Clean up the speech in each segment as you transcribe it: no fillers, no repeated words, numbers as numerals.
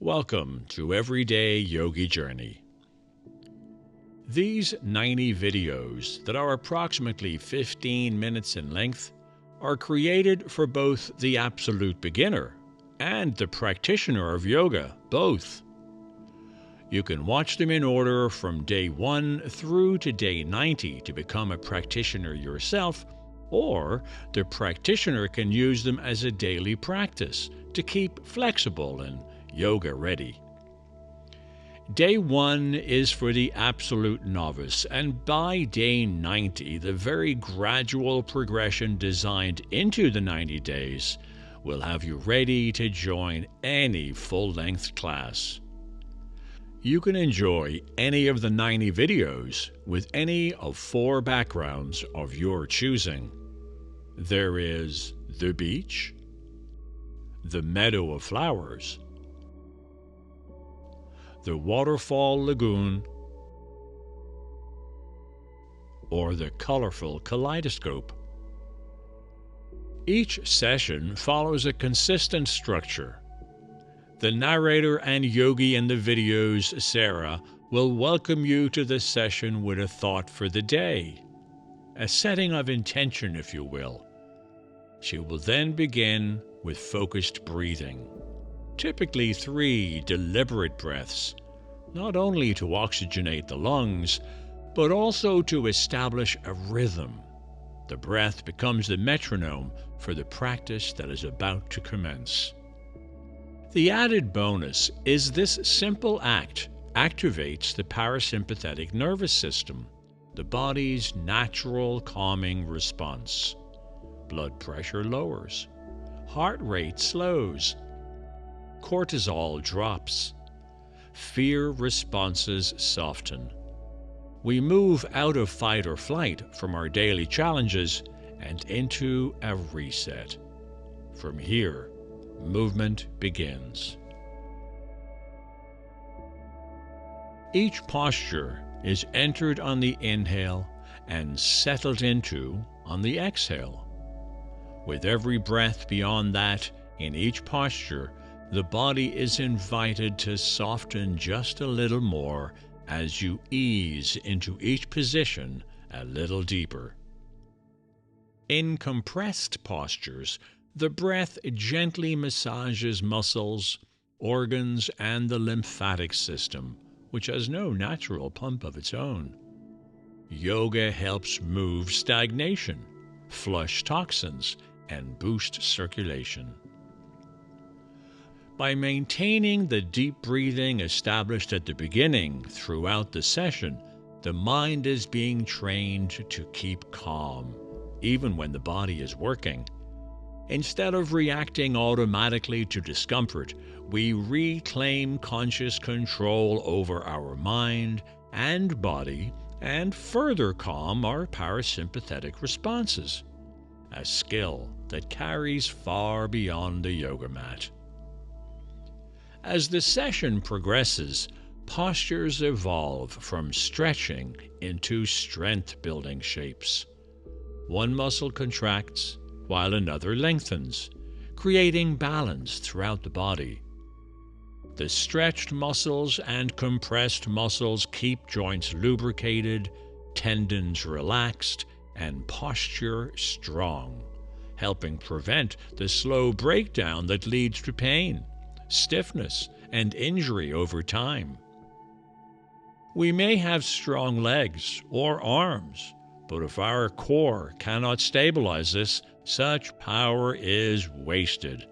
Welcome to Everyday Yogi Journey. These 90 videos that are approximately 15 minutes in length are created for both the absolute beginner and the practitioner of yoga, both. You can watch them in order from day 1 through to day 90 to become a practitioner yourself, or the practitioner can use them as a daily practice to keep flexible and yoga ready. Day 1 is for the absolute novice, and by day 90, the very gradual progression designed into the 90 days will have you ready to join any full-length class. You can enjoy any of the 90 videos with any of 4 backgrounds of your choosing. There is the beach, the meadow of flowers, the Waterfall Lagoon, or the colorful Kaleidoscope. Each session follows a consistent structure. The narrator and yogi in the videos, Sarah, will welcome you to the session with a thought for the day, a setting of intention, if you will. She will then begin with focused breathing, typically 3 deliberate breaths, not only to oxygenate the lungs, but also to establish a rhythm. The breath becomes the metronome for the practice that is about to commence. The added bonus is this simple act activates the parasympathetic nervous system, the body's natural calming response. Blood pressure lowers, heart rate slows, cortisol drops, fear responses soften. We move out of fight or flight from our daily challenges and into a reset. From here, movement begins. Each posture is entered on the inhale and settled into on the exhale. With every breath beyond that, in each posture, the body is invited to soften just a little more as you ease into each position a little deeper. In compressed postures, the breath gently massages muscles, organs, and the lymphatic system, which has no natural pump of its own. Yoga helps move stagnation, flush toxins, and boost circulation. By maintaining the deep breathing established at the beginning throughout the session, the mind is being trained to keep calm, even when the body is working. Instead of reacting automatically to discomfort, we reclaim conscious control over our mind and body and further calm our parasympathetic responses, a skill that carries far beyond the yoga mat. As the session progresses, postures evolve from stretching into strength-building shapes. One muscle contracts while another lengthens, creating balance throughout the body. The stretched muscles and compressed muscles keep joints lubricated, tendons relaxed, and posture strong, helping prevent the slow breakdown that leads to pain, stiffness, and injury over time. We may have strong legs or arms, but if our core cannot stabilize this, such power is wasted.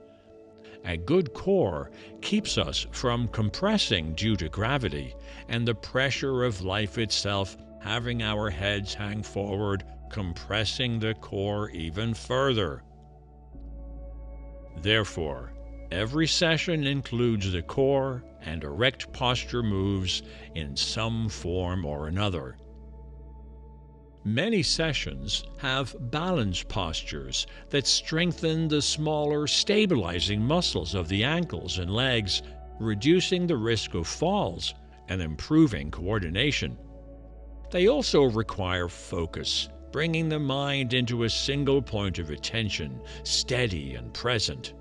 A good core keeps us from compressing due to gravity and the pressure of life itself having our heads hang forward, compressing the core even further. Therefore, every session includes the core and erect posture moves in some form or another. Many sessions have balance postures that strengthen the smaller stabilizing muscles of the ankles and legs, reducing the risk of falls and improving coordination. They also require focus, bringing the mind into a single point of attention, steady and present.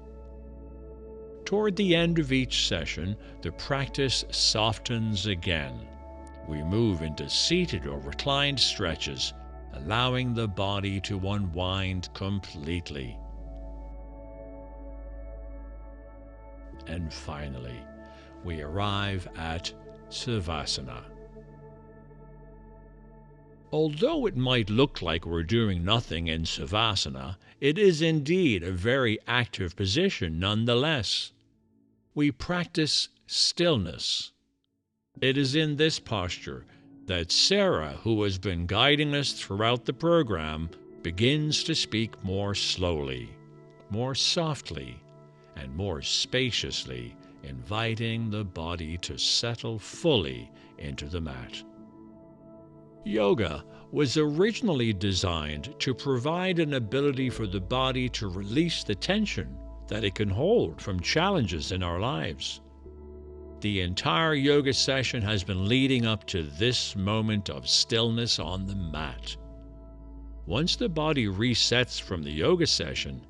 Toward the end of each session, the practice softens again. We move into seated or reclined stretches, allowing the body to unwind completely. And finally, we arrive at Savasana. Although it might look like we're doing nothing in Savasana, it is indeed a very active position nonetheless. We practice stillness. It is in this posture that Sarah, who has been guiding us throughout the program, begins to speak more slowly, more softly, and more spaciously, inviting the body to settle fully into the mat. Yoga was originally designed to provide an ability for the body to release the tension that it can hold from challenges in our lives. The entire yoga session has been leading up to this moment of stillness on the mat. Once the body resets from the yoga session,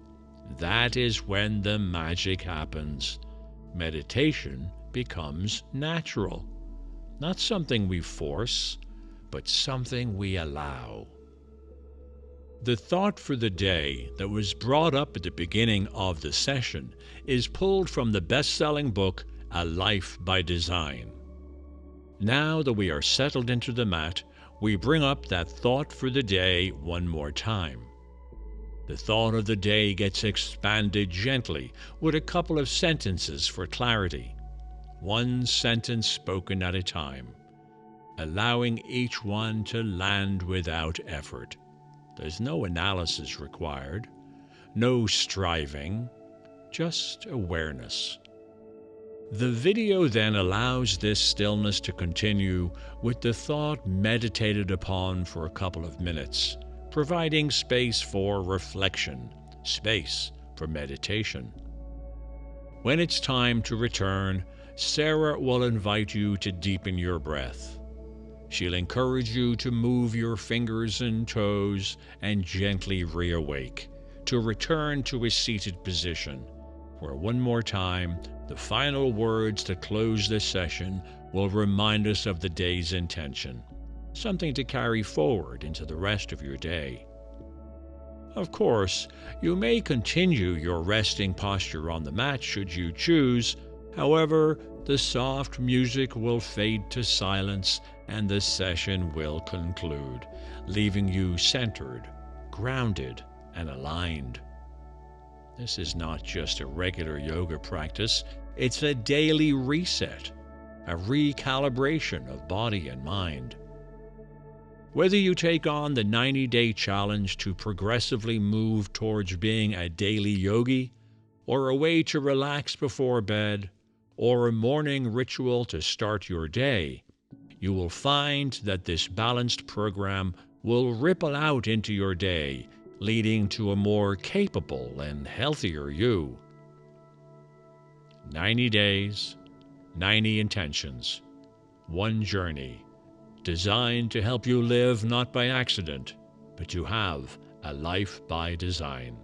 that is when the magic happens. Meditation becomes natural, not something we force, but something we allow. The thought for the day that was brought up at the beginning of the session is pulled from the best-selling book, A Life by Design. Now that we are settled into the mat, we bring up that thought for the day one more time. The thought of the day gets expanded gently with a couple of sentences for clarity, one sentence spoken at a time, allowing each one to land without effort. There's no analysis required, no striving, just awareness. The video then allows this stillness to continue with the thought meditated upon for a couple of minutes, providing space for reflection, space for meditation. When it's time to return, Sarah will invite you to deepen your breath. She'll encourage you to move your fingers and toes and gently reawake, to return to a seated position, where one more time, the final words to close this session will remind us of the day's intention, something to carry forward into the rest of your day. Of course, you may continue your resting posture on the mat should you choose. However, the soft music will fade to silence and the session will conclude, leaving you centered, grounded, and aligned. This is not just a regular yoga practice, it's a daily reset, a recalibration of body and mind. Whether you take on the 90-day challenge to progressively move towards being a daily yogi, or a way to relax before bed, or a morning ritual to start your day, you will find that this balanced program will ripple out into your day, leading to a more capable and healthier you. 90 days, 90 intentions, one journey, designed to help you live not by accident, but to have a life by design.